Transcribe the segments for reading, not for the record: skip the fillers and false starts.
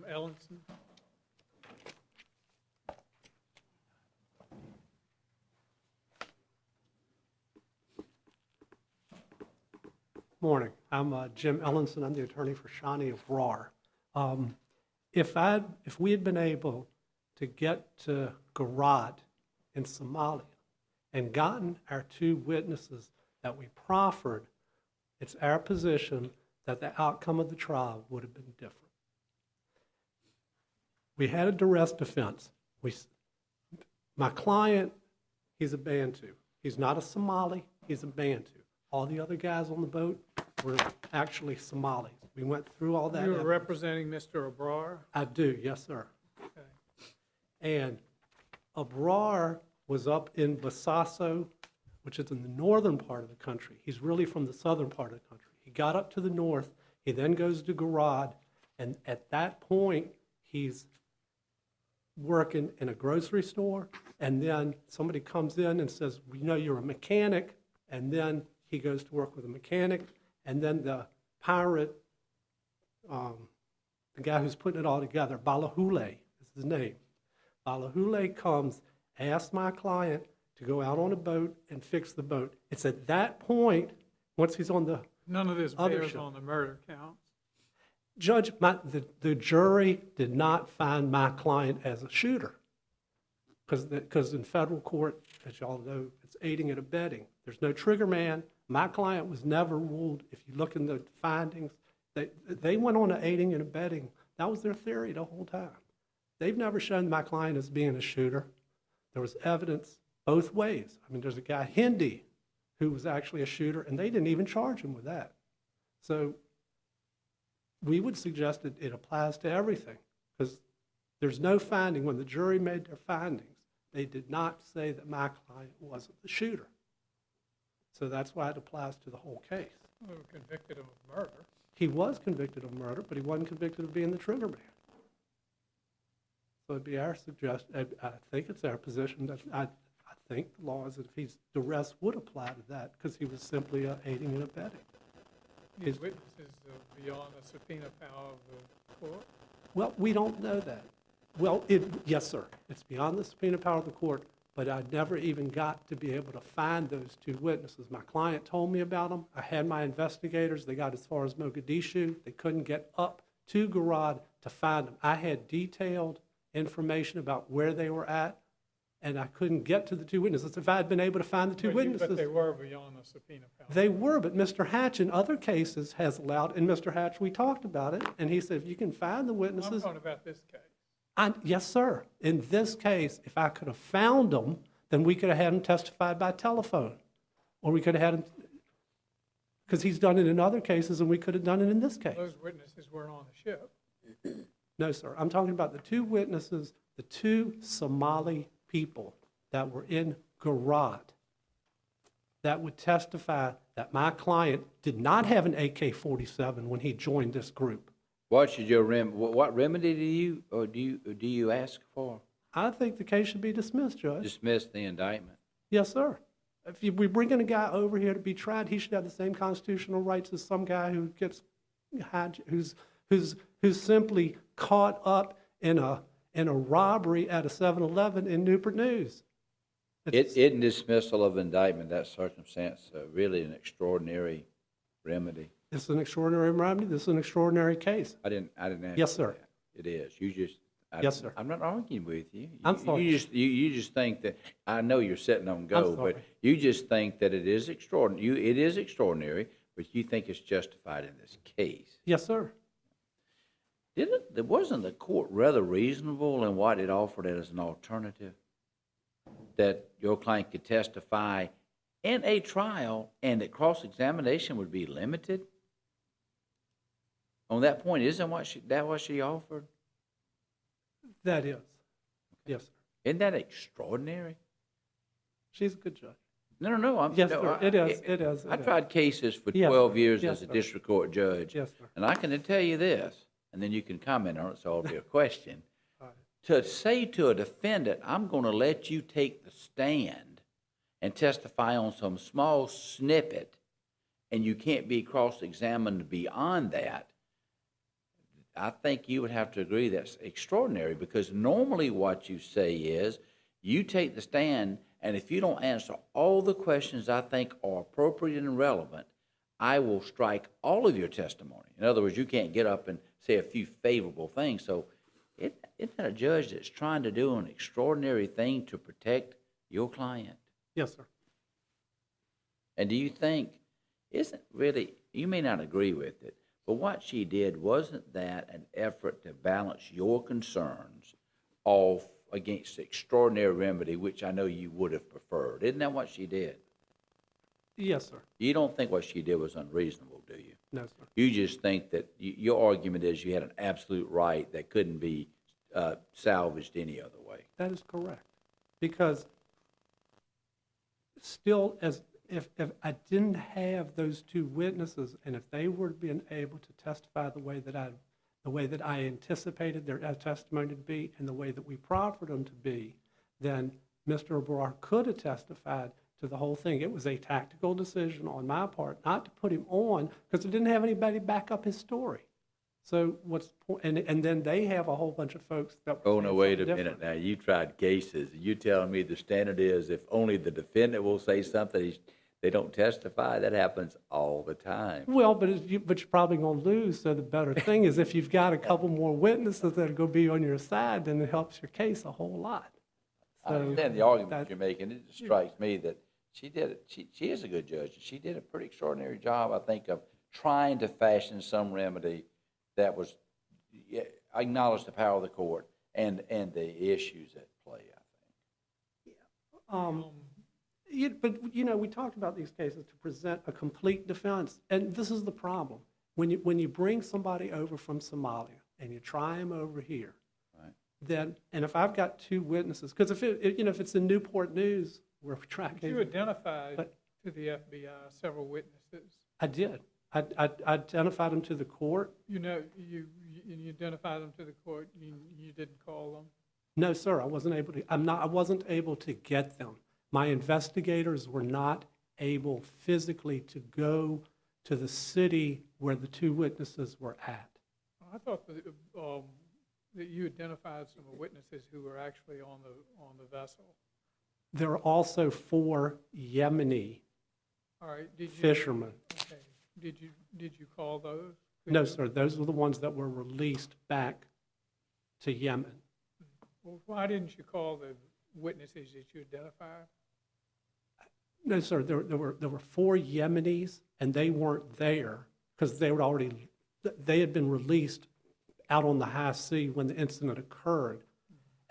Ellenson. Morning. I'm Jim Ellenson. I'm the attorney for Shani Abukar. If we had been able to get to Garad in Somalia and gotten our two witnesses that we proffered, it's our position that the outcome of the trial would have been different. We had a duress defense. My client, he's a Bantu. He's not a Somali, he's a Bantu. All the other guys on the boat were actually Somalis. We went through all that. You were representing Mr. Abrar? I do, yes, sir. Okay. And Abrar was up in Bosaso, which is in the northern part of the country. He's really from the southern part of the country. He got up to the north. He then goes to Garad, and at that point, he's working in a grocery store, and then somebody comes in and says, we know you're a mechanic, and then he goes to work with a mechanic, and then the pirate, the guy who's putting it all together, Balahule is his name. Balahule comes, asks my client to go out on a boat and fix the boat. It's at that point, once he's on the None of this other bears ship. on the murder counts. Judge, the jury did not find my client as a shooter because in federal court, as y'all know, it's aiding and abetting. There's no trigger man. My client was never ruled. If you look in the findings, they went on to aiding and abetting. That was their theory the whole time. They've never shown my client as being a shooter. There was evidence both ways. I mean, there's a guy, Hindi, who was actually a shooter, and they didn't even charge him with that. So we would suggest that it applies to everything because there's no finding. When the jury made their findings, they did not say that my client wasn't the shooter. So that's why it applies to the whole case. We were convicted of murder. He was convicted of murder, but he wasn't convicted of being the trigger man. So it'd be our suggestion, I think it's our position that I think the law is that if he's duress would apply to that because he was simply aiding and abetting. These witnesses are beyond the subpoena power of the court? Well, we don't know that. Well, yes, sir. It's beyond the subpoena power of the court, but I never even got to be able to find those two witnesses. My client told me about them. I had my investigators. They got as far as Mogadishu. They couldn't get up to Garad to find them. I had detailed information about where they were at, and I couldn't get to the two witnesses. If I had been able to find the two witnesses. But they were beyond the subpoena power. They were, but Mr. Hatch in other cases has allowed, and Mr. Hatch, we talked about it, and he said, if you can find the witnesses. I'm talking about this case. Yes, sir. In this case, if I could have found them, then we could have had him testified by telephone. Or we could have had him, because he's done it in other cases, and we could have done it in this case. Those witnesses weren't on the ship. No, sir. I'm talking about the two witnesses, the two Somali people that were in Garad that would testify that my client did not have an AK-47 when he joined this group. What should your what remedy do you ask for? I think the case should be dismissed, Judge. Dismiss the indictment. Yes, sir. If we bring in a guy over here to be tried, he should have the same constitutional rights as some guy who gets who's simply caught up in a robbery at a 7-Eleven in Newport News. In dismissal of indictment, that circumstance really an extraordinary remedy. It's an extraordinary remedy. This is an extraordinary case. I didn't ask. Yes, sir. That. It is. You just. Yes, sir. I'm not arguing with you. I'm sorry. You just think that. I know you're sitting on go, but you just think that it is extraordinary. It is extraordinary, but you think it's justified in this case. Yes, sir. Wasn't the court rather reasonable in what it offered as an alternative? That your client could testify in a trial and that cross-examination would be limited? On that point, isn't what she offered? That is. Yes, sir. Isn't that extraordinary? She's a good judge. No. Yes, sir. It is. I tried cases for Yes, 12 sir. years Yes, as a sir. district court judge. Yes, sir. And I can tell you this, and then you can comment on it, so it'll be a question. All right. To say to a defendant, I'm going to let you take the stand and testify on some small snippet, and you can't be cross-examined beyond that, I think you would have to agree that's extraordinary, because normally what you say is you take the stand, and if you don't answer all the questions I think are appropriate and relevant, I will strike all of your testimony. In other words, you can't get up and say a few favorable things. So isn't that a judge that's trying to do an extraordinary thing to protect your client? Yes, sir. And do you think, isn't really, you may not agree with it, but what she did, wasn't that an effort to balance your concerns off against the extraordinary remedy, which I know you would have preferred? Isn't that what she did? Yes, sir. You don't think what she did was unreasonable, do you? No, sir. You just think that your argument is you had an absolute right that couldn't be salvaged any other way. That is correct. Because still, if I didn't have those two witnesses, and if they were being able to testify the way that I anticipated their testimony to be, and the way that we proffered them to be, then Mr. Abukar could have testified to the whole thing. It was a tactical decision on my part not to put him on, because it didn't have anybody back up his story. So and then they have a whole bunch of folks that. Oh, no, wait a minute now. You tried cases. You telling me the standard is if only the defendant will say something, they don't testify? That happens all the time. Well, but you're probably going to lose. So the better thing is if you've got a couple more witnesses that are going to be on your side, then it helps your case a whole lot. So I understand the argument you're making. It just strikes me that she did it. She is a good judge. She did a pretty extraordinary job, I think, of trying to fashion some remedy that was acknowledge the power of the court and the issues at play, I think. But we talked about these cases to present a complete defense, and this is the problem. When you bring somebody over from Somalia and you try them over here, right, then, and if I've got two witnesses, because if it's in Newport News where we track, you identified to the FBI several witnesses. I did. I identified them to the court. You identified them to the court. You didn't call them. No, sir. I wasn't able to. I wasn't able to get them. My investigators were not able physically to go to the city where the two witnesses were at. I thought that you identified some witnesses who were actually on the vessel. There are also 4 Yemeni fishermen. Okay. Did you call those? No, sir. Those were the ones that were released back to Yemen. Well, why didn't you call the witnesses that you identified? No, sir. There were 4 Yemenis, and they weren't there because they had been released out on the high sea when the incident occurred.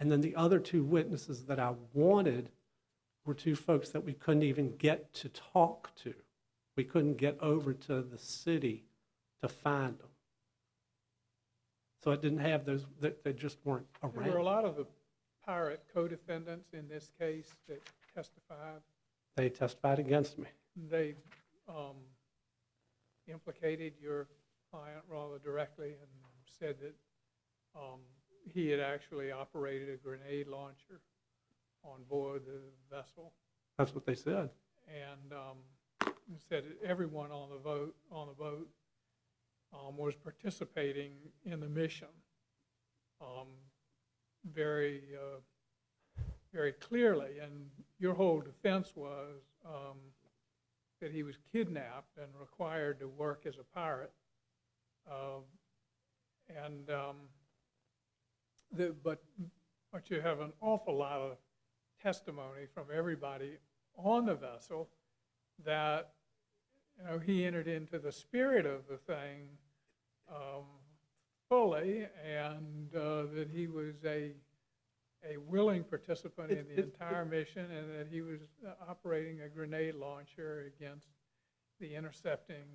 And then the other 2 witnesses that I wanted were 2 folks that we couldn't even get to talk to. We couldn't get over to the city to find them. So I didn't have those, they just weren't around. There were a lot of the pirate co-defendants in this case that testified. They testified against me. They implicated your client rather directly and said that he had actually operated a grenade launcher on board the vessel. That's what they said. And said that everyone on the boat was participating in the mission very clearly. And your whole defense was that he was kidnapped and required to work as a pirate. But you have an awful lot of testimony from everybody on the vessel that he entered into the spirit of the thing fully, and that he was a willing participant in the entire mission, and that he was operating a grenade launcher against the intercepting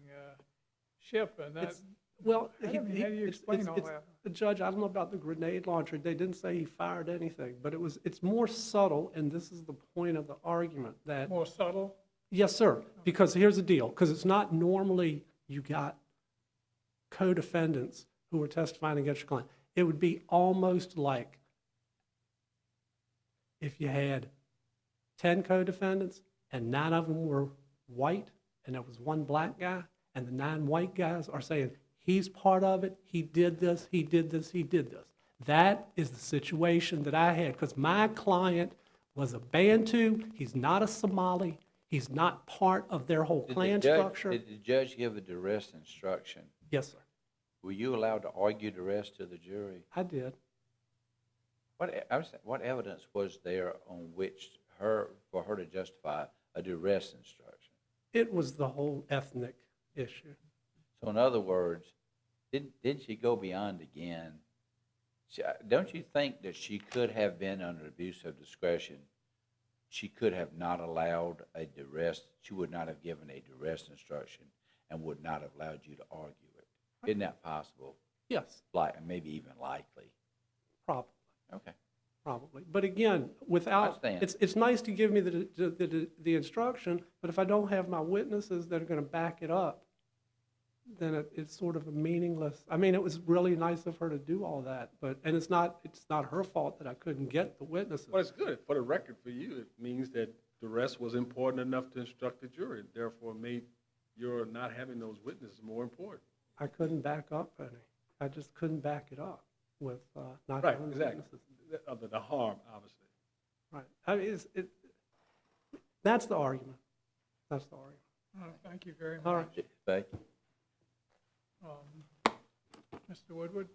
ship. And that, well, how do you explain all that? Judge, I don't know about the grenade launcher. They didn't say he fired anything, but it's more subtle, and this is the point of the argument. That more subtle? Yes, sir, because here's the deal. Because it's not normally you got co-defendants who were testifying against your client. It would be almost like if you had 10 co-defendants and 9 of them were white and there was 1 black guy, and the 9 white guys are saying, He's part of it. He did this, he did this, he did this. That is the situation that I had, because my client was a Bantu. He's not a Somali. He's not part of their whole clan structure. Did the judge give a duress instruction? Yes, sir. Were you allowed to argue duress to the jury? I did. What evidence was there on which for her to justify a duress instruction? It was the whole ethnic issue. So in other words, didn't she go beyond again? Don't you think that she could have been under abuse of discretion? She could have not allowed a duress. She would not have given a duress instruction and would not have allowed you to argue it. Isn't that possible? Yes. Maybe even likely. Probably. Okay. Probably. But again, without, it's nice to give me the instruction, but if I don't have my witnesses that are going to back it up, then it's sort of a meaningless. I mean, it was really nice of her to do all that, and it's not her fault that I couldn't get the witnesses. Well, it's good. For the record, for you, it means that the rest was important enough to instruct the jury. Therefore, made your not having those witnesses more important. I couldn't back up any. I just couldn't back it up with not Right, having the exactly. witnesses. Other the harm, obviously. Right. I mean, that's the argument. That's the argument. Thank you very much. All right. Thank you. Mr. Woodward?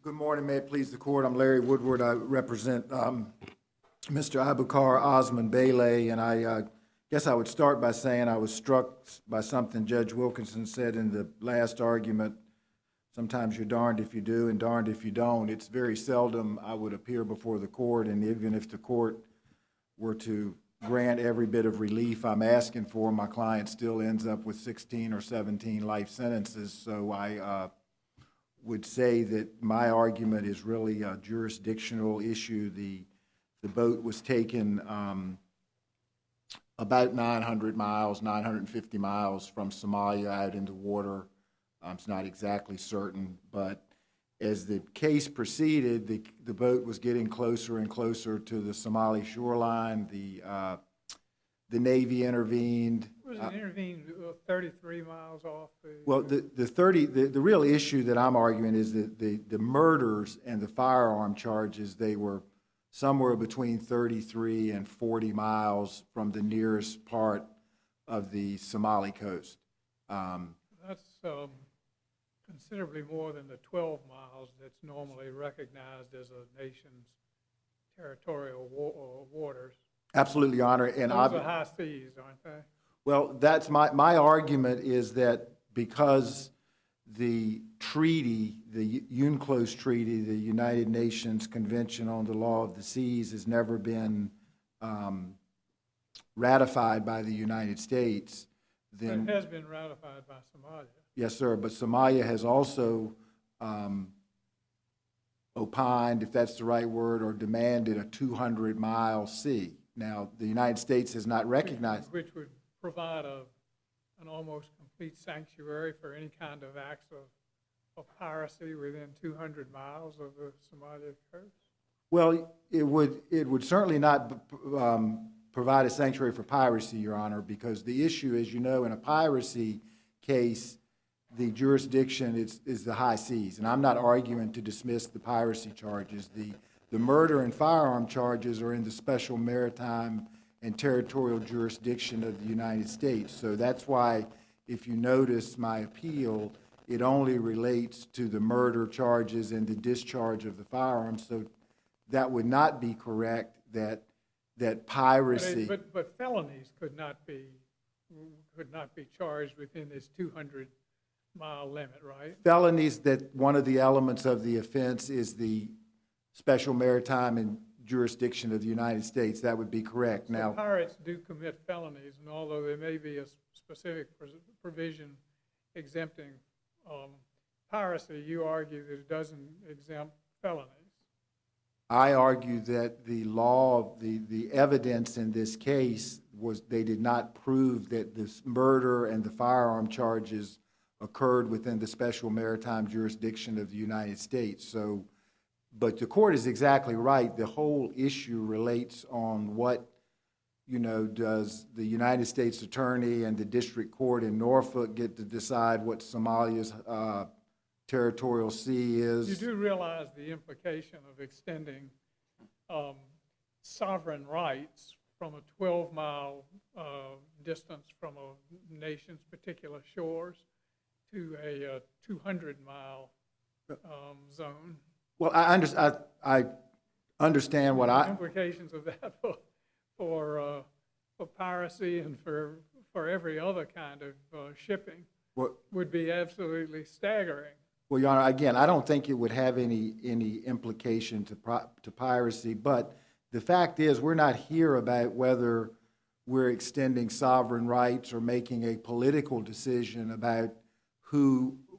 Good morning. May it please the court. I'm Larry Woodward. I represent Mr. Abukar Osman Beyle, and I guess I would start by saying I was struck by something Judge Wilkinson said in the last argument. Sometimes you're darned if you do and darned if you don't. It's very seldom I would appear before the court, and even if the court were to grant every bit of relief I'm asking for, my client still ends up with 16 or 17 life sentences. So I would say that my argument is really a jurisdictional issue. The boat was taken about 900 miles, 950 miles from Somalia out into water. It's not exactly certain, but as the case proceeded, the boat was getting closer and closer to the Somali shoreline. The Navy intervened. Was it intervened 33 miles off? Well, the real issue that I'm arguing is that the murders and the firearm charges, they were somewhere between 33 and 40 miles from the nearest part of the Somali coast. That's considerably more than the 12 miles that's normally recognized as a nation's territorial waters. Absolutely, Your Honor. And those are high seas, aren't they? Well, that's my argument is that because the treaty, the UNCLOS Treaty, the United Nations Convention on the Law of the Seas, has never been ratified by the United States, then... It has been ratified by Somalia. Yes, sir, but Somalia has also opined, if that's the right word, or demanded a 200-mile sea. Now, the United States has not recognized... Which would provide an almost complete sanctuary for any kind of acts of piracy within 200 miles of the Somalia coast? Well, it would certainly not provide a sanctuary for piracy, Your Honor, because the issue, as you know, in a piracy case, the jurisdiction is the high seas. And I'm not arguing to dismiss the piracy charges. The murder and firearm charges are in the special maritime and territorial jurisdiction of the United States. So that's why, if you notice my appeal, it only relates to the murder charges and the discharge of the firearms. So that would not be correct that piracy... But felonies could not be charged within this 200-mile limit, right? Felonies, that one of the elements of the offense is the special maritime and jurisdiction of the United States. That would be correct. So now, pirates do commit felonies, and although there may be a specific provision exempting piracy, you argue that it doesn't exempt felonies. I argue that the law, the evidence in this case was they did not prove that this murder and the firearm charges occurred within the special maritime jurisdiction of the United States. So, but the court is exactly right. The whole issue relates on what you know, does the United States Attorney and the District Court in Norfolk get to decide what Somalia's territorial sea is? You do realize the implication of extending sovereign rights from a 12-mile distance from a nation's particular shores to a 200-mile zone. Well, I understand what The implications of that for piracy and for every other kind of shipping would be absolutely staggering. Well, Your Honor, again, I don't think it would have any implication to piracy, but the fact is we're not here about whether we're extending sovereign rights or making a political decision about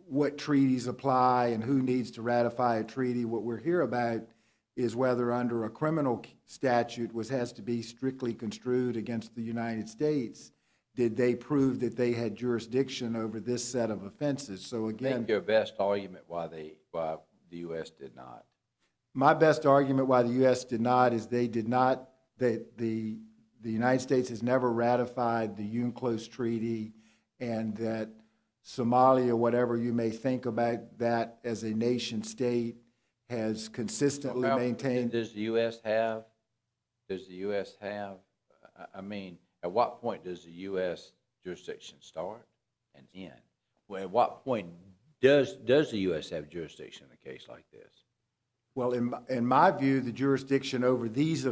what treaties apply and who needs to ratify a treaty. What we're here about is whether under a criminal statute, which has to be strictly construed against the United States, did they prove that they had jurisdiction over this set of offenses? So again, Make your best argument why the U.S. did not. my best argument why the U.S. did not is they did not, that the United States has never ratified the UNCLOS Treaty, and that Somalia, whatever you may think about that as a nation state, has consistently maintained. Does the U.S. have, I mean, at what point does the U.S. jurisdiction start and end? Well, at what point does the U.S. have jurisdiction in a case like this? Well, in my view, the jurisdiction over these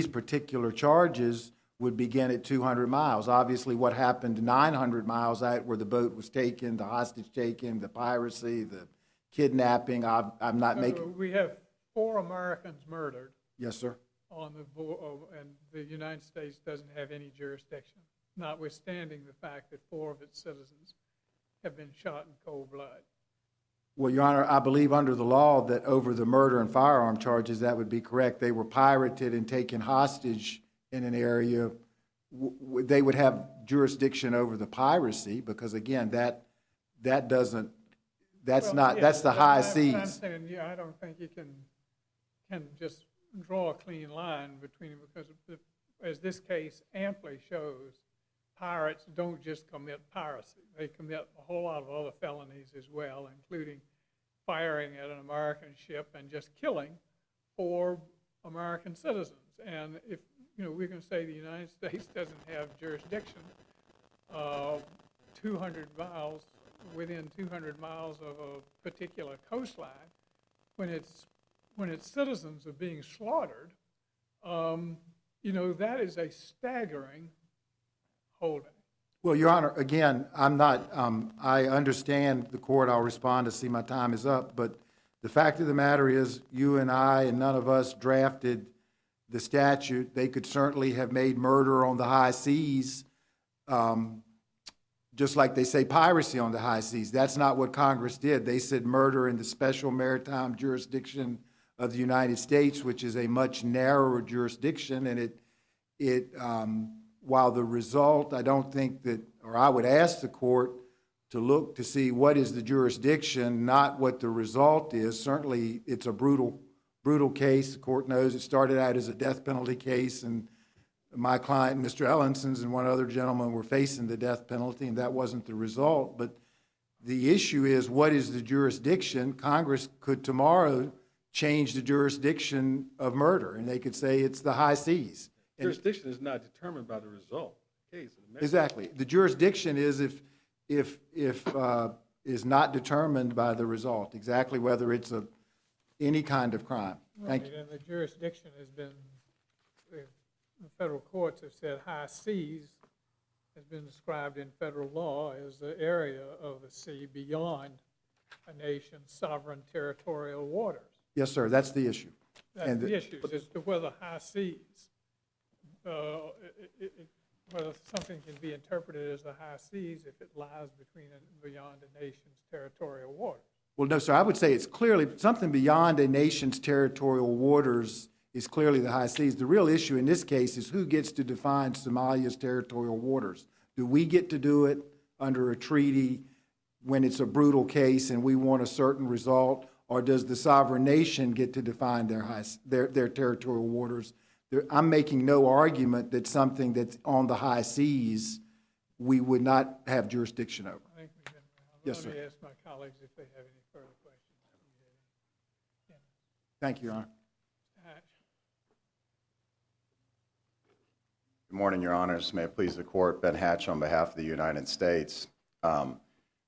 particular charges would begin at 200 miles. Obviously, what happened 900 miles out where the boat was taken, the hostage taking, the piracy, the kidnapping, I'm not making... We have 4 Americans murdered. Yes, sir. On the and the United States doesn't have any jurisdiction, notwithstanding the fact that 4 of its citizens have been shot in cold blood. Well, Your Honor, I believe under the law that over the murder and firearm charges, that would be correct. They were pirated and taken hostage in an area. They would have jurisdiction over the piracy because, again, that's the high seas. I'm saying, I don't think you can just draw a clean line between them because, as this case amply shows, pirates don't just commit piracy. They commit a whole lot of other felonies as well, including firing at an American ship and just killing 4 American citizens. And if we can say the United States doesn't have jurisdiction 200 miles, within 200 miles of a particular coastline, when its citizens are being slaughtered, that is a staggering holding. Well, Your Honor, again, I'm not, I understand the court. I'll respond to see my time is up. But the fact of the matter is you and I and none of us drafted the statute. They could certainly have made murder on the high seas, just like they say piracy on the high seas. That's not what Congress did. They said murder in the special maritime jurisdiction of the United States, which is a much narrower jurisdiction. And while the result, I don't think that, or I would ask the court to look to see what is the jurisdiction, not what the result is. Certainly, it's a brutal case. The court knows it started out as a death penalty case, and my client, Mr. Ellenson's, and one other gentleman were facing the death penalty, and that wasn't the result. But the issue is, what is the jurisdiction? Congress could tomorrow change the jurisdiction of murder, and they could say it's the high seas. Jurisdiction is not determined by the result. Exactly. The jurisdiction is is not determined by the result. Exactly, whether it's any kind of crime. Thank you. And the jurisdiction has been, the federal courts have said high seas has been described in federal law as the area of the sea beyond a nation's sovereign territorial waters. Yes, sir. That's the issue. That's the issue, as to whether high seas, whether something can be interpreted as the high seas if it lies between and beyond a nation's territorial waters. Well, no, sir. I would say it's clearly something beyond a nation's territorial waters is clearly the high seas. The real issue in this case is who gets to define Somalia's territorial waters. Do we get to do it under a treaty when it's a brutal case and we want a certain result, or does the sovereign nation get to define their territorial waters? I'm making no argument that something that's on the high seas, we would not have jurisdiction over. I think we've been around. Yes, Let me sir. ask my colleagues if they have any further questions. Thank you, Your Honor. Hatch. Good morning, Your Honors. May it please the Court, Ben Hatch on behalf of the United States.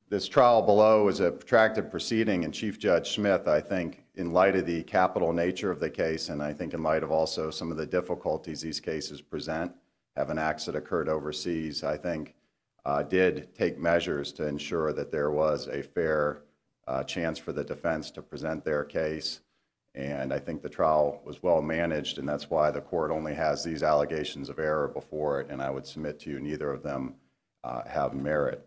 This trial below is a protracted proceeding, and Chief Judge Smith, I think, in light of the capital nature of the case, and I think in light of also some of the difficulties these cases present, having acts that occurred overseas, I think did take measures to ensure that there was a fair chance for the defense to present their case. And I think the trial was well managed, and that's why the court only has these allegations of error before it, and I would submit to you neither of them have merit.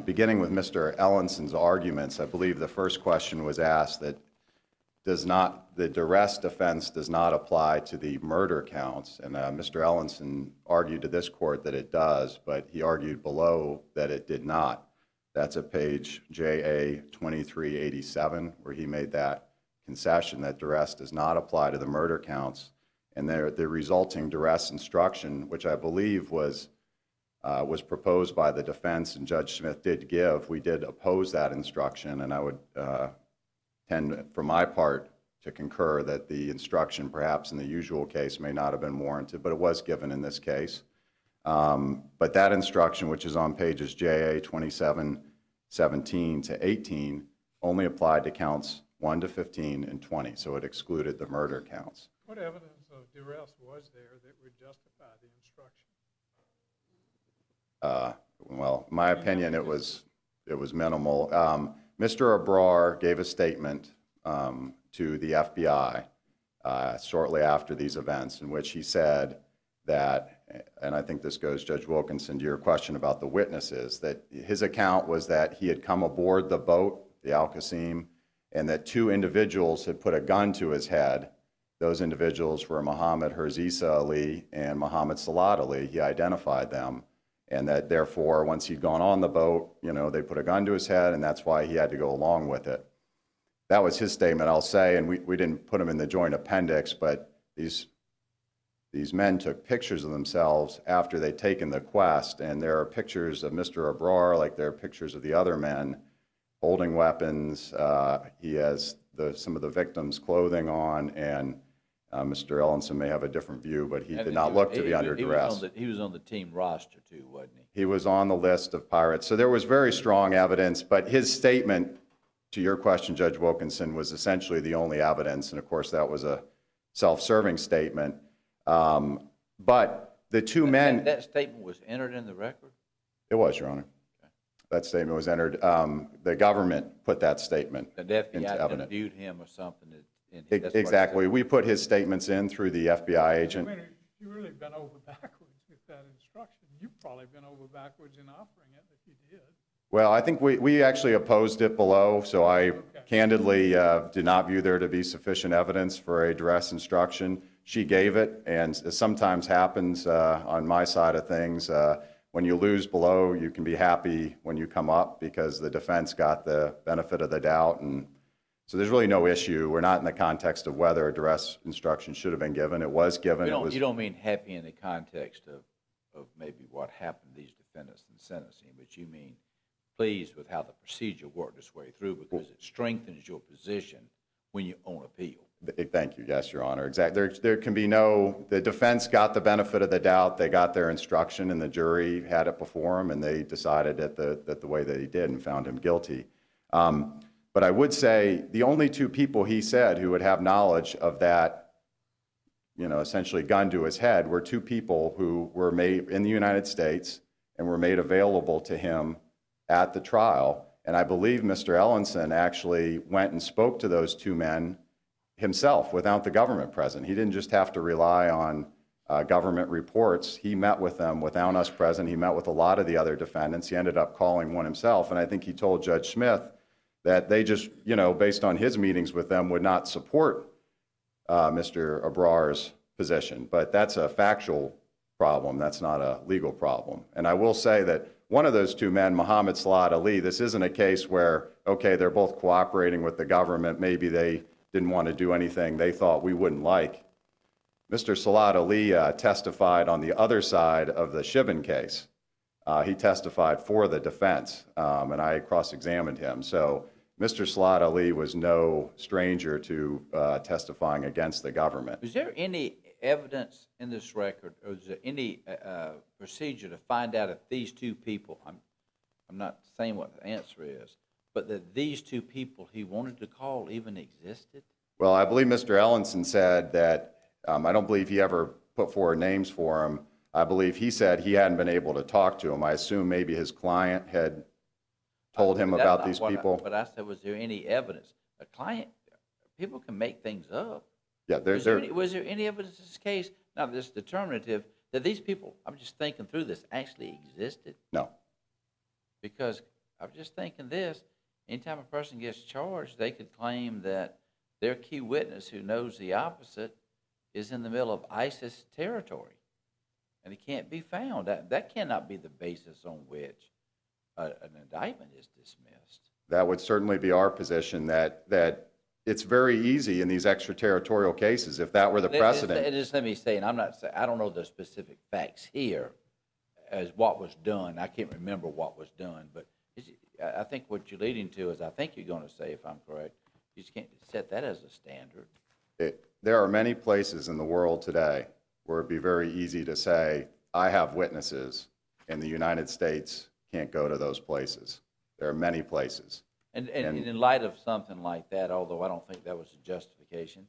Beginning with Mr. Ellenson's arguments, I believe the first question was asked that the duress defense does not apply to the murder counts, and Mr. Ellenson argued to this court that it does, but he argued below that it did not. That's at page JA 2387, where he made that concession that duress does not apply to the murder counts, and the resulting duress instruction, which I believe was proposed by the defense and Judge Smith did give. We did oppose that instruction, and I would tend, for my part, to concur that the instruction, perhaps in the usual case, may not have been warranted, but it was given in this case. But that instruction, which is on pages JA 2717 to 18, only applied to counts 1 to 15 and 20, so it excluded the murder counts. What evidence of duress was there that would justify the instruction? Well, in my opinion, it was minimal. Mr. Abrar gave a statement to the FBI shortly after these events in which he said that, and I think this goes, Judge Wilkinson, to your question about the witnesses, that his account was that he had come aboard the boat, the Al-Qasim, and that two individuals had put a gun to his head. Those individuals were Muhammad Herzisa Ali and Muhammad Salat Ali. He identified them. And that therefore, once he'd gone on the boat, they put a gun to his head, and that's why he had to go along with it. That was his statement, I'll say, and we didn't put him in the joint appendix, but these men took pictures of themselves after they'd taken the quest, and there are pictures of Mr. Abrar, like there are pictures of the other men holding weapons. He has some of the victims' clothing on, and Mr. Ellenson may have a different view, but he did not look to be under duress. He was on the team roster too, wasn't he? He was on the list of pirates. So there was very strong evidence, but his statement, to your question, Judge Wilkinson, was essentially the only evidence, and of course that was a self-serving statement. But the two men... That statement was entered in the record? It was, Your Honor. Okay. That statement was entered. The government put that statement into evidence. The FBI interviewed him or something. Exactly. We put his statements in through the FBI agent. I mean, you've really been over backwards with that instruction. You've probably been over backwards in offering it if you did. Well, I think we actually opposed it below, so I candidly did not view there to be sufficient evidence for a duress instruction. She gave it, and as sometimes happens on my side of things, when you lose below, you can be happy when you come up because the defense got the benefit of the doubt, and so there's really no issue. We're not in the context of whether a duress instruction should have been given. It was given. You don't mean happy in the context of maybe what happened to these defendants in sentencing, but you mean pleased with how the procedure worked its way through because it strengthens your position when you own appeal. Thank you. Yes, Your Honor. Exactly. There can be the defense got the benefit of the doubt. They got their instruction, and the jury had it before them, and they decided that the way that he did and found him guilty. But I would say the only two people he said who would have knowledge of that, essentially gun to his head were two people who were made in the United States and were made available to him at the trial. And I believe Mr. Ellenson actually went and spoke to those two men himself without the government present. He didn't just have to rely on government reports. He met with them without us present. He met with a lot of the other defendants. He ended up calling one himself. And I think he told Judge Smith that they just, based on his meetings with them, would not support Mr. Abrar's position. But that's a factual problem. That's not a legal problem. And I will say that one of those two men, Muhammad Salat Ali, this isn't a case where, okay, they're both cooperating with the government. Maybe they didn't want to do anything they thought we wouldn't like. Mr. Salat Ali testified on the other side of the Shibin case. He testified for the defense, and I cross-examined him. So Mr. Salat Ali was no stranger to testifying against the government. Is there any evidence in this record, or is there any procedure to find out if these two people, I'm not saying what the answer is, but that these two people he wanted to call even existed? Well, I believe Mr. Ellenson said that, I don't believe he ever put forward names for him. I believe he said he hadn't been able to talk to him. I assume maybe his client had told him about these people. But I said, was there any evidence? A client, people can make things up. Yeah, Was there any evidence in this case, not this determinative, that these people, I'm just thinking through this, actually existed? no. Because I'm just thinking this, anytime a person gets charged, they could claim that their key witness who knows the opposite is in the middle of ISIS territory, and he can't be found. That cannot be the basis on which an indictment is dismissed. That would certainly be our position, that it's very easy in these extraterritorial cases, if that were the precedent. Just let me say, and I'm not saying, I don't know the specific facts here as what was done. I can't remember what was done, but I think what you're leading to is, I think you're going to say, if I'm correct, you just can't set that as a standard. There are many places in the world today where it'd be very easy to say, I have witnesses, and the United States can't go to those places. There are many places. And in light of something like that, although I don't think that was a justification,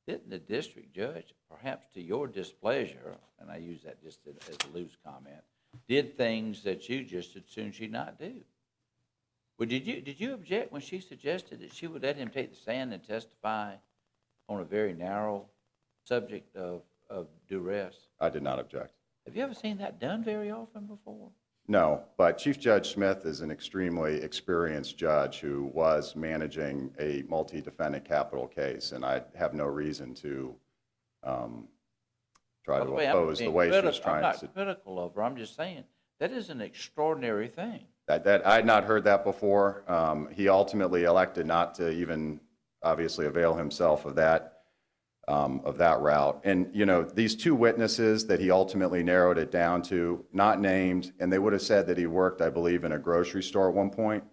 didn't the district judge, perhaps to your displeasure, and I use that just as a loose comment, did things that you just as soon she not do? Well, did you object when she suggested that she would let him take the stand and testify on a very narrow subject of duress? I did not object. Have you ever seen that done very often before? No, but Chief Judge Smith is an extremely experienced judge who was managing a multi-defendant capital case, and I have no reason to try to oppose the way she was trying to. I'm not critical of her. I'm just saying that is an extraordinary thing. That I had not heard that before. He ultimately elected not to even obviously avail himself of that route. And, you know, these two witnesses that he ultimately narrowed it down to, not named, and they would have said that he worked, I believe, in a grocery store at one point.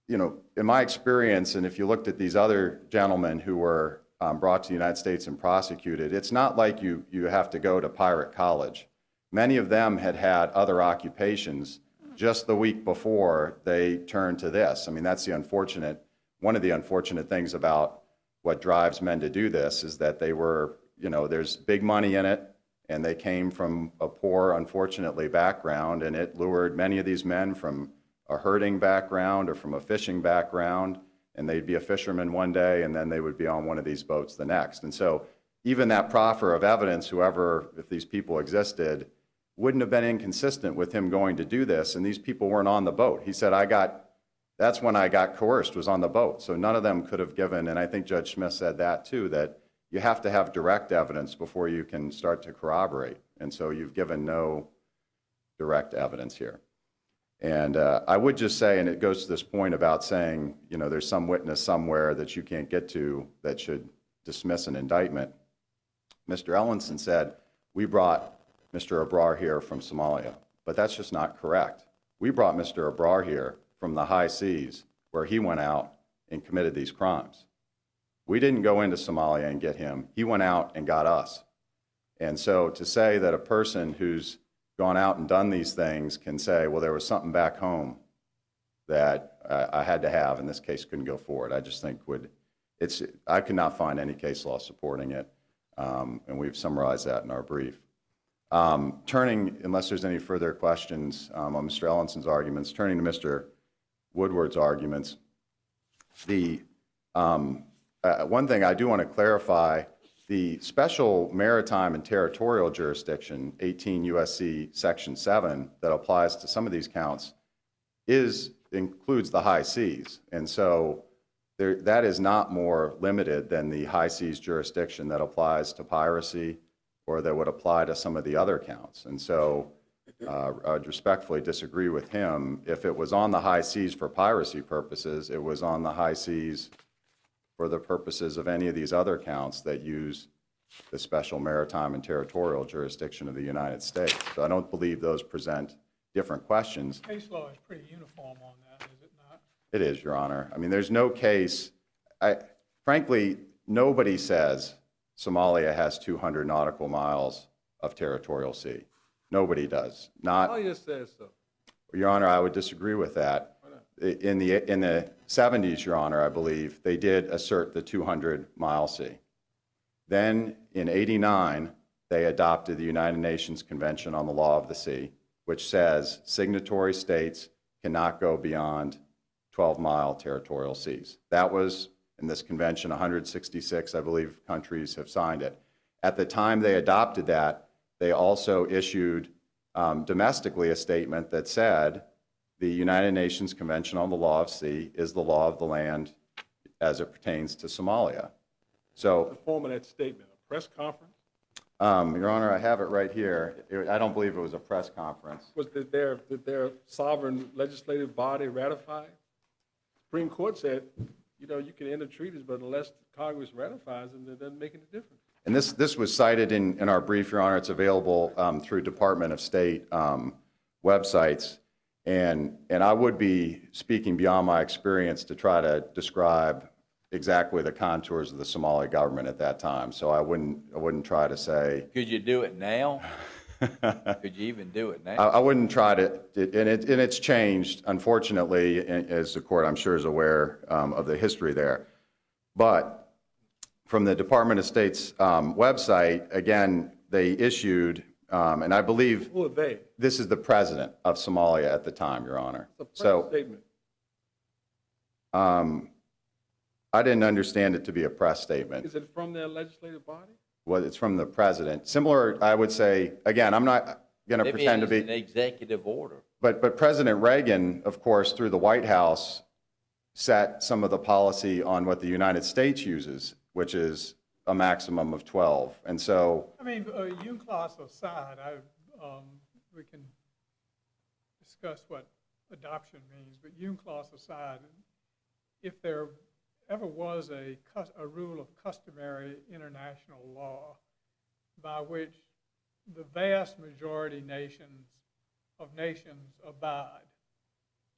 You know, in my experience, and if you looked at these other gentlemen who were brought to the United States and prosecuted, it's not like you have to go to pirate college. Many of them had had other occupations just the week before they turned to this. I mean, that's one of the unfortunate things about what drives men to do this is that they were, you know, there's big money in it, and they came from a poor, unfortunately, background, and it lured many of these men from a herding background or from a fishing background, and they'd be a fisherman one day, and then they would be on one of these boats the next. And so even that proffer of evidence, if these people existed, wouldn't have been inconsistent with him going to do this, and these people weren't on the boat. He said, that's when I got coerced, was on the boat. So none of them could have given, and I think Judge Smith said that too, that you have to have direct evidence before you can start to corroborate. And so you've given no direct evidence here. And I would just say, and it goes to this point about saying, you know, there's some witness somewhere that you can't get to that should dismiss an indictment. Mr. Ellenson said, we brought Mr. Abrar here from Somalia, but that's just not correct. We brought Mr. Abrar here from the high seas where he went out and committed these crimes. We didn't go into Somalia and get him. He went out and got us. And so to say that a person who's gone out and done these things can say, well, there was something back home that I had to have, and this case couldn't go forward, I just think I could not find any case law supporting it, and we've summarized that in our brief. Turning, unless there's any further questions on Mr. Ellenson's arguments, turning to Mr. Woodward's arguments, one thing I do want to clarify, the special maritime and territorial jurisdiction, 18 U.S.C. Section 7, that applies to some of these counts, includes the high seas. And so that is not more limited than the high seas jurisdiction that applies to piracy or that would apply to some of the other counts. And so I would respectfully disagree with him. If it was on the high seas for piracy purposes, it was on the high seas for the purposes of any of these other counts that use the special maritime and territorial jurisdiction of the United States. So I don't believe those present different questions. Case law is pretty uniform on that, is it not? It is, Your Honor. I mean, there's no case, frankly, nobody says Somalia has 200 nautical miles of territorial sea. Nobody does. Not, Somalia says so. Your Honor, I would disagree with that. In the 70s, Your Honor, I believe, they did assert the 200-mile sea. Then in 89, they adopted the United Nations Convention on the Law of the Sea, which says signatory states cannot go beyond 12-mile territorial seas. That was, in this convention, 166, I believe, countries have signed it. At the time they adopted that, they also issued domestically a statement that said the United Nations Convention on the Law of Sea is the law of the land as it pertains to Somalia. So, The form of that statement, a press conference? Your Honor, I have it right here. I don't believe it was a press conference. Did their sovereign legislative body ratify? Supreme Court said, you know, you can enter treaties, but unless Congress ratifies them, it doesn't make any difference. And this was cited in our brief, Your Honor. It's available through Department of State websites. And I would be speaking beyond my experience to try to describe exactly the contours of the Somali government at that time. So I wouldn't try to say. Could you do it now? Could you even do it now? I wouldn't try to, and it's changed, unfortunately, as the court I'm sure is aware of the history there. But from the Department of State's website, again, they issued, and I believe Who are they? this is the president of Somalia at the time, Your Honor. It's a press statement. I didn't understand it to be a press statement. Is it from their legislative body? Well, it's from the president. Similar, I would say, again, I'm not going to Maybe pretend to it's be. an executive order. But President Reagan, of course, through the White House, set some of the policy on what the United States uses, which is a maximum of 12. And so, I mean, UNCLOS aside, we can discuss what adoption means, but UNCLOS aside, if there ever was a rule of customary international law by which the vast majority of nations abide,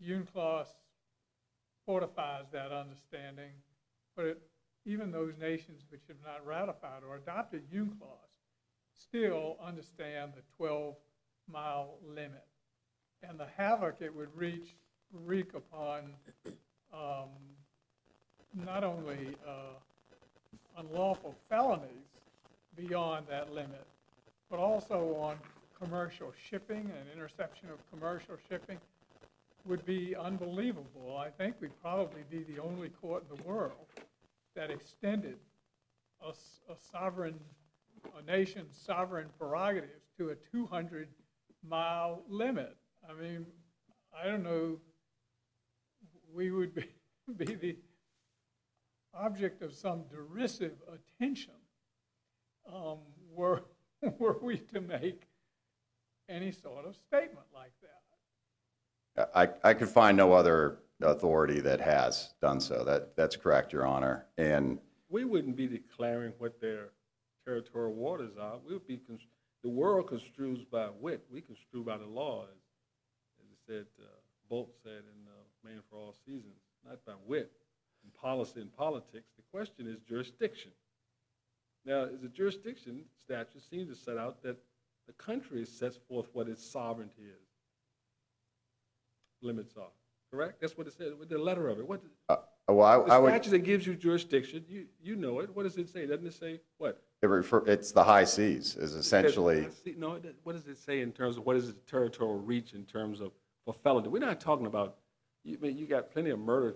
UNCLOS fortifies that understanding, but even those nations which have not ratified or adopted UNCLOS still understand the 12-mile limit and the havoc it would wreak upon not only unlawful felonies beyond that limit, but also on commercial shipping and interception of commercial shipping would be unbelievable. I think we'd probably be the only court in the world that extended a nation's sovereign prerogatives to a 200-mile limit. I mean, I don't know, we would be the object of some derisive attention were we to make any sort of statement like that. I could find no other authority that has done so. That's correct, Your Honor. And We wouldn't be declaring what their territorial waters are. We would be, the world construes by wit. We construe by the law, as it said, Bolt said in Man for All Seasons, not by wit. In policy and politics, the question is jurisdiction. Now, as a jurisdiction statute seems to set out that the country sets forth what its sovereignty is, limits are. Correct? That's what it says with the letter of it. What? well, The I would. statute that gives you jurisdiction, you know it. What does it say? Doesn't it say what? It's the high seas is essentially. No, what does it say in terms of what is the territorial reach in terms of for felony? We're not talking about. You got plenty of murder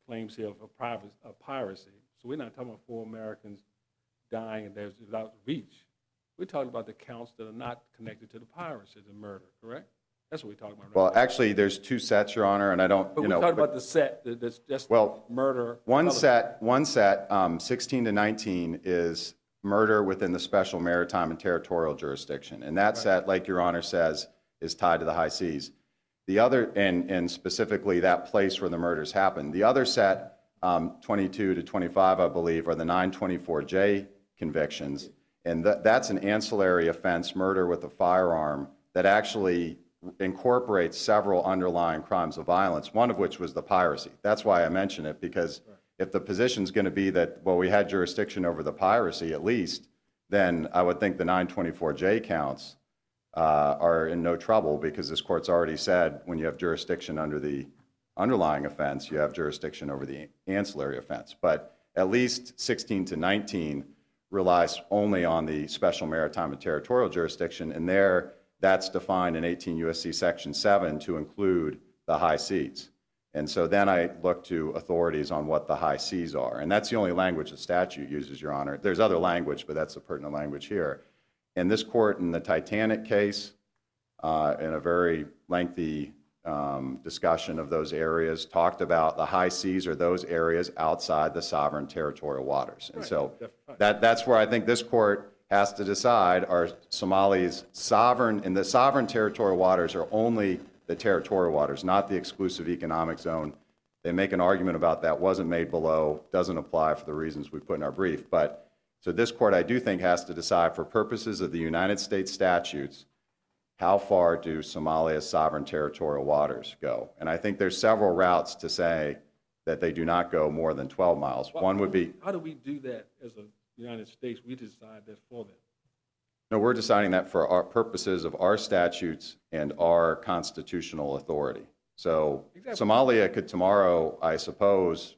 claims here of piracy. So we're not talking about 4 Americans dying and there's without reach. We're talking about the counts that are not connected to the piracy, the murder. Correct? That's what we're talking about. Right Well, now. actually, there's 2 sets, Your Honor, and I don't. But we're talking about the set that's just murder. One set, 16 to 19 is murder within the special maritime and territorial jurisdiction. And that set, like Your Honor says, is tied to the high seas. The other, and specifically that place where the murders happened. The other set, 22 to 25, I believe, are the 924J convictions. And that's an ancillary offense, murder with a firearm, that actually incorporates several underlying crimes of violence, one of which was the piracy. That's why I mention it, because if the position's going to be that, well, we had jurisdiction over the piracy at least, then I would think the 924J counts are in no trouble, because this court's already said when you have jurisdiction under the underlying offense, you have jurisdiction over the ancillary offense. But at least 16 to 19 relies only on the special maritime and territorial jurisdiction, and there that's defined in 18 U.S.C. Section 7 to include the high seas. And so then I look to authorities on what the high seas are, and that's the only language the statute uses, Your Honor. There's other language, but that's the pertinent language here. And this court in the Titanic case, in a very lengthy discussion of those areas, talked about the high seas are those areas outside the sovereign territorial waters. And so that's where I think this court has to decide, are Somali's sovereign, and the sovereign territorial waters are only the territorial waters, not the exclusive economic zone. They make an argument about that, wasn't made below, doesn't apply for the reasons we put in our brief. But so this court, I do think, has to decide for purposes of the United States statutes, how far do Somalia's sovereign territorial waters go? And I think there's several routes to say that they do not go more than 12 miles. One would be... How do we do that as a United States? We decide that for them. No, we're deciding that for our purposes of our statutes and our constitutional authority. So exactly. Somalia could tomorrow, I suppose,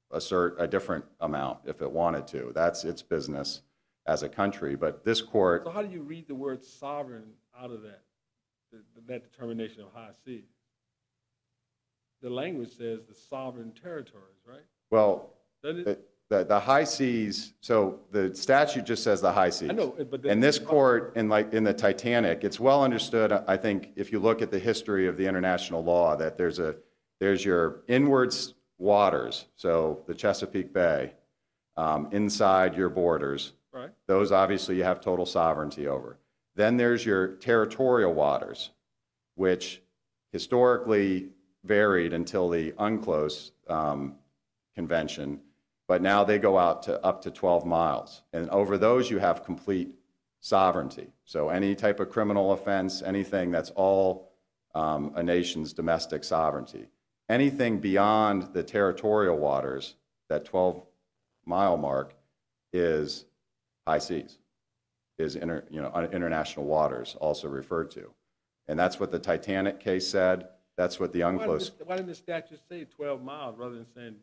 assert a different amount if it wanted to. That's its business as a country. But this court... So how do you read the word sovereign out of that, that determination of high seas? The language says the sovereign territories, right? Well, doesn't it? The high seas, so the statute just says the high seas. I know, but in this court, in the Titanic, it's well understood, I think, if you look at the history of the international law, that there's your inward waters, so the Chesapeake Bay, inside your borders. Right. Those obviously you have total sovereignty over. Then there's your territorial waters, which historically varied until the UNCLOS convention, but now they go out to up to 12 miles. And over those you have complete sovereignty. So any type of criminal offense, anything, that's all a nation's domestic sovereignty. Anything beyond the territorial waters, that 12-mile mark, is high seas, is international waters, also referred to. And that's what the Titanic case said. That's what the UNCLOS... Why didn't the statute say 12 miles rather than saying,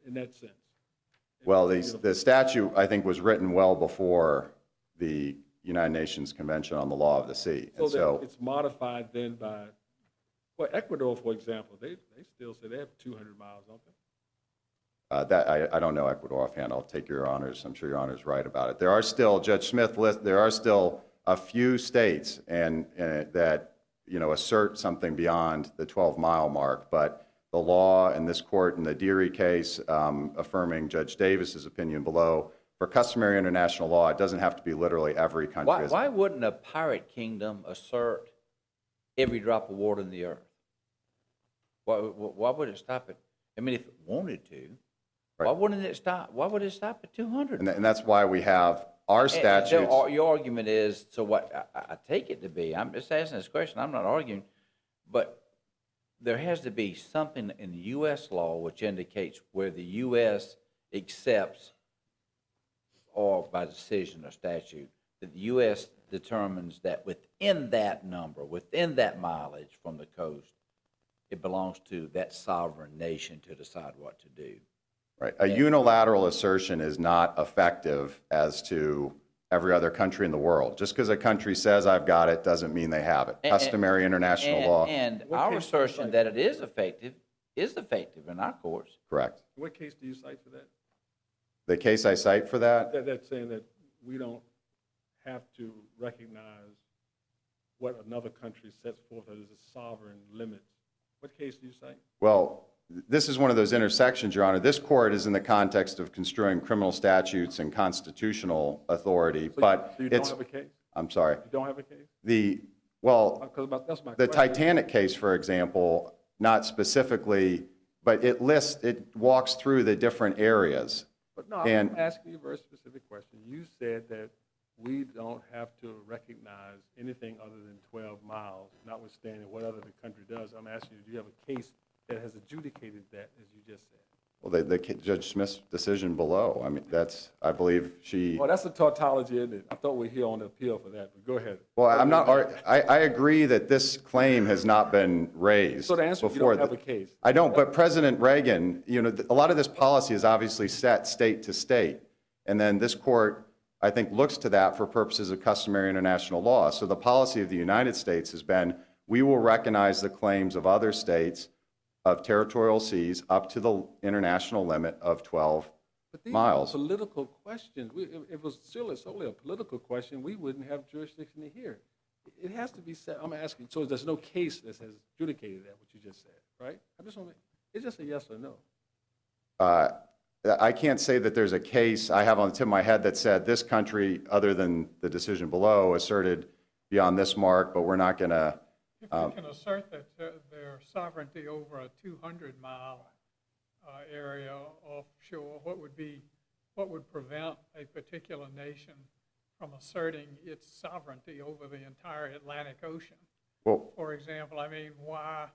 in that sense? Well, the statute, I think, was written well before the United Nations Convention on the Law of the Sea. So it's modified then by... Well, Ecuador, for example, they still say they have 200 miles, don't they? I don't know Ecuador offhand. I'll take your honors. I'm sure your honors right about it. There are still, Judge Smith, there are still a few states that assert something beyond the 12-mile mark, but the law in this court in the Deary case, affirming Judge Davis's opinion below, for customary international law, it doesn't have to be literally every country. Why wouldn't a pirate kingdom assert every drop of water in the earth? Why would it stop it? I mean, if it wanted to, right. Why wouldn't it stop? Why would it stop at 200? And that's why we have our statutes. Your argument is, so what I take it to be, I'm just asking this question, I'm not arguing, but there has to be something in the U.S. law which indicates where the U.S. accepts, or by decision or statute, that the U.S. determines that within that number, within that mileage from the coast, it belongs to that sovereign nation to decide what to do. Right. A unilateral assertion is not effective as to every other country in the world. Just because a country says I've got it doesn't mean they have it. Customary international law. And our assertion that it is effective in our courts. Correct. What case do you cite for that? The case I cite for that? That's saying that we don't have to recognize what another country sets forth as a sovereign limit. What case do you cite? Well, this is one of those intersections, Your Honor. This court is in the context of construing criminal statutes and constitutional authority, so you don't have a case? I'm sorry. You don't have a case? The Titanic case, for example, not specifically, but it walks through the different areas. But no, And- I'm asking you a very specific question. You said that we don't have to recognize anything other than 12 miles, notwithstanding what other the country does. I'm asking you, do you have a case that has adjudicated that, as you just said? Well, Judge Smith's decision below, I mean, that's, I believe she, Well, that's a tautology, isn't it? I thought we were here on the appeal for that, but go ahead. well, I'm not, I agree that this claim has not been raised So the answer is you before. don't have a case. I don't, but President Reagan, you know, a lot of this policy is obviously set state to state. And then this court, I think, looks to that for purposes of customary international law. So the policy of the United States has been, we will recognize the claims of other states of territorial seas up to the international limit of 12 But these miles. are political questions. If it was still solely a political question, we wouldn't have jurisdiction to hear it. It has to be said. I'm asking, so there's no case that has adjudicated that, what you just said, right? I just want to, it's just a yes or no. I can't say that there's a case I have on the tip of my head that said this country, other than the decision below, asserted beyond this mark, but we're not going to. If we can assert that their sovereignty over a 200-mile area offshore, what would prevent a particular nation from asserting its sovereignty over the entire Atlantic Ocean? Well, For example, I mean, why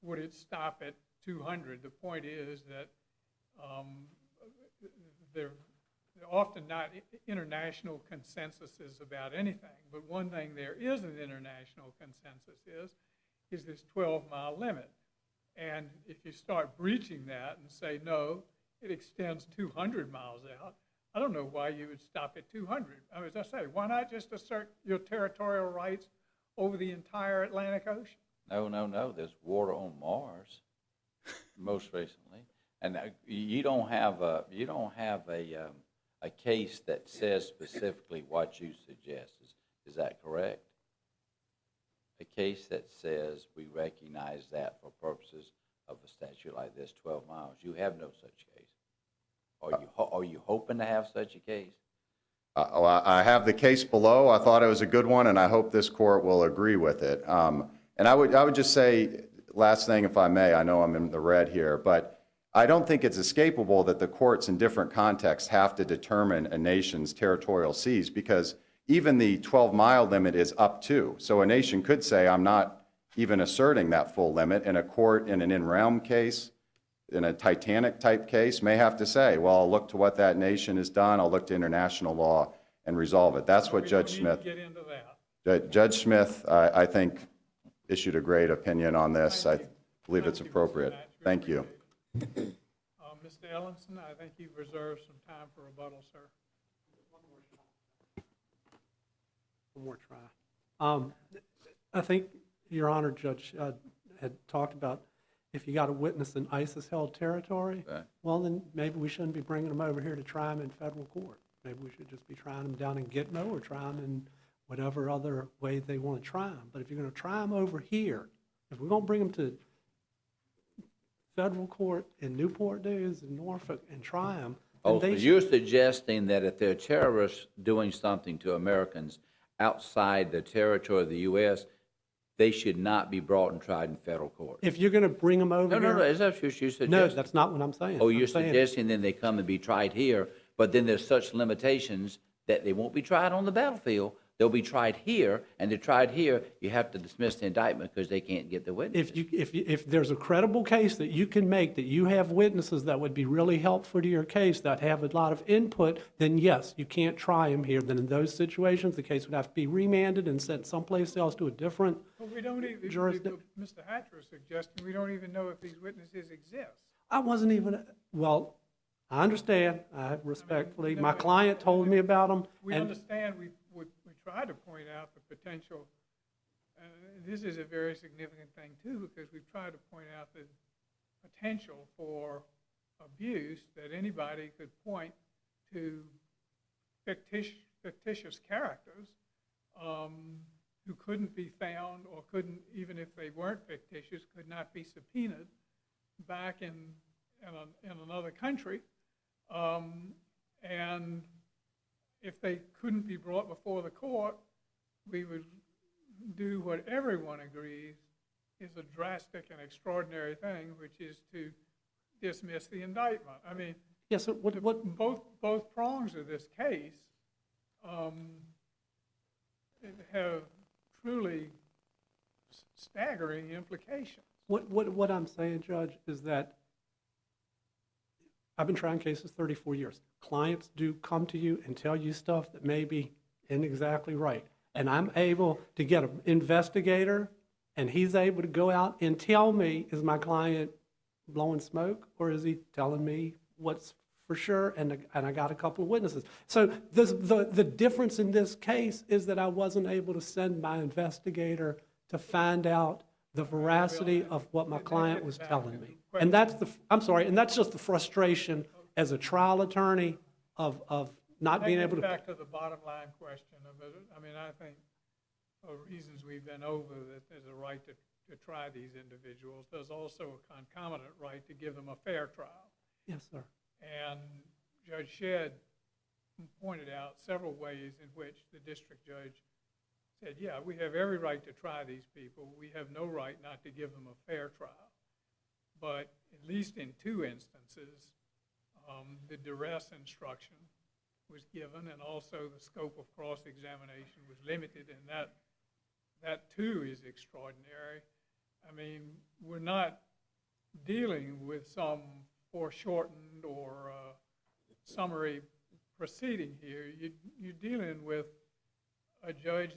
would it stop at 200? The point is that there are often not international consensuses about anything, but one thing there is an international consensus is this 12-mile limit. And if you start breaching that and say, no, it extends 200 miles out, I don't know why you would stop at 200. I mean, as I say, why not just assert your territorial rights over the entire Atlantic Ocean? No. There's water on Mars, most recently, and you don't have a case that says specifically what you suggest. Is that correct? A case that says we recognize that for purposes of a statute like this, 12 miles. You have no such case. Are you hoping to have such a case? I have the case below. I thought it was a good one, and I hope this court will agree with it. And I would just say, last thing, if I may, I know I'm in the red here, but I don't think it's escapable that the courts in different contexts have to determine a nation's territorial seas, because even the 12-mile limit is up to. So a nation could say, I'm not even asserting that full limit, and a court in an in-realm case, in a Titanic-type case, may have to say, well, I'll look to what that nation has done, I'll look to international law and resolve it. That's what Judge Smith... We don't need to get into that. Judge Smith, I think, issued a great opinion on this. I believe it's Thank you, Mr. appropriate. Knight. We Thank you. appreciate it. Mr. Ellenson, I think you've reserved some time for rebuttal, sir. One more try. I think Your Honor, Judge had talked about if you got a witness in ISIS-held territory, Right. well, then maybe we shouldn't be bringing them over here to try them in federal court. Maybe we should just be trying them down in Gitmo or try them in whatever other way they want to try them. But if you're going to try them over here, if we're going to bring them to federal court in Newport News and Norfolk and try them, Oh, so you're suggesting that if there are terrorists doing something to Americans outside the territory of the U.S., they should not be brought and tried in federal court? if you're going to bring them over No, here, is that what you're suggesting? no, that's not what I'm saying. Oh, I'm you're saying- suggesting then they come and be tried here, but then there's such limitations that they won't be tried on the battlefield. They'll be tried here, and they're tried here, you have to dismiss the indictment because they can't get the witnesses. If there's a credible case that you can make, that you have witnesses that would be really helpful to your case, that have a lot of input, then yes, you can't try them here. Then in those situations, the case would have to be remanded and sent someplace else to a different But we don't even, jurisdiction. Mr. Hatcher is suggesting we don't even know if these witnesses exist. I wasn't even, well, I understand, respectfully. no, My client told me about them. We and understand, we tried to point out the potential, this is a very significant thing too, because we've tried to point out the potential for abuse, that anybody could point to fictitious characters who couldn't be found, or couldn't, even if they weren't fictitious, could not be subpoenaed back in another country. And if they couldn't be brought before the court, we would do what everyone agrees is a drastic and extraordinary thing, which is to dismiss the indictment. I mean, Yes, sir, what, Both prongs of this case have truly staggering implications. what I'm saying, Judge, is that I've been trying cases 34 years. Clients do come to you and tell you stuff that maybe isn't exactly right. And I'm able to get an investigator, and he's able to go out and tell me, is my client blowing smoke, or is he telling me what's for sure? And I got a couple of witnesses. So the difference in this case is that I wasn't able to send my investigator to find out the veracity of what my client was telling me. And I'm sorry, and that's just the frustration as a trial attorney of not being able to. Back to the bottom line question of it. I mean, I think for reasons we've been over, that there's a right to try these individuals. There's also a concomitant right to give them a fair trial. Yes, sir. And Judge Shedd pointed out several ways in which the district judge said, yeah, we have every right to try these people. We have no right not to give them a fair trial. But at least in 2 instances, the duress instruction was given, and also the scope of cross-examination was limited, and that too is extraordinary. I mean, we're not dealing with some foreshortened or summary proceeding here. You're dealing with a judge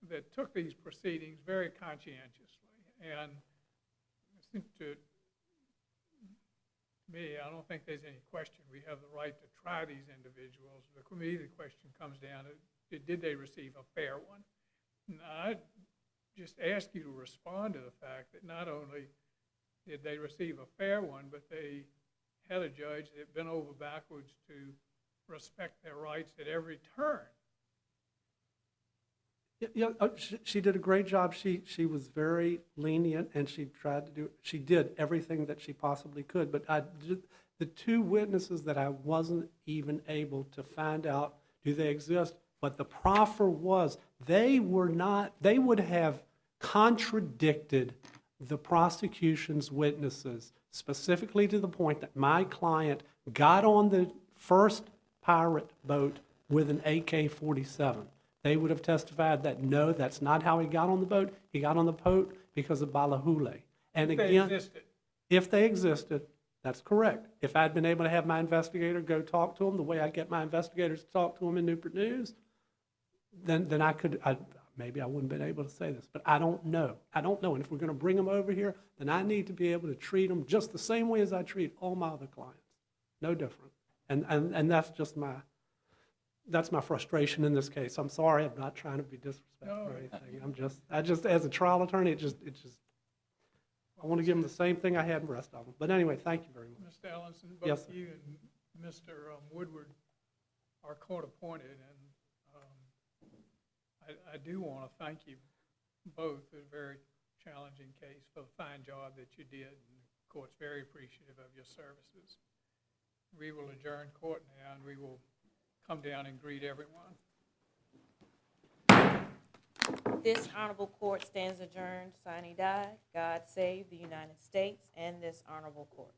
that took these proceedings very conscientiously. And to me, I don't think there's any question we have the right to try these individuals. For me, the question comes down to, did they receive a fair one? And I just ask you to respond to the fact that not only did they receive a fair one, but they had a judge that bent over backwards to respect their rights at every turn. Yeah, she did a great job. She was very lenient, and she did everything that she possibly could. But the 2 witnesses that I wasn't even able to find out, do they exist? But the proffer was, they would have contradicted the prosecution's witnesses, specifically to the point that my client got on the first pirate boat with an AK-47. They would have testified that, no, that's not how he got on the boat. He got on the boat because of balahule. And again, if they existed, that's correct. If I'd been able to have my investigator go talk to them the way I get my investigators to talk to them in Newport News, then maybe I wouldn't have been able to say this. But I don't know. I don't know. And if we're going to bring them over here, then I need to be able to treat them just the same way as I treat all my other clients. No different. And that's just that's my frustration in this case. I'm sorry. I'm not trying to be disrespectful or anything. I just as a trial attorney, I want to give them the same thing I had in the rest of them. But anyway, thank you very much. Mr. Ellenson, Yes, both you and Mr. Woodward are court appointed, and I do want to thank you both. It was a very challenging case for the fine job that you did, and the court's very appreciative of your services. We will adjourn court now, and we will come down and greet everyone. This honorable court stands adjourned. Sine die. God save the United States and this honorable court.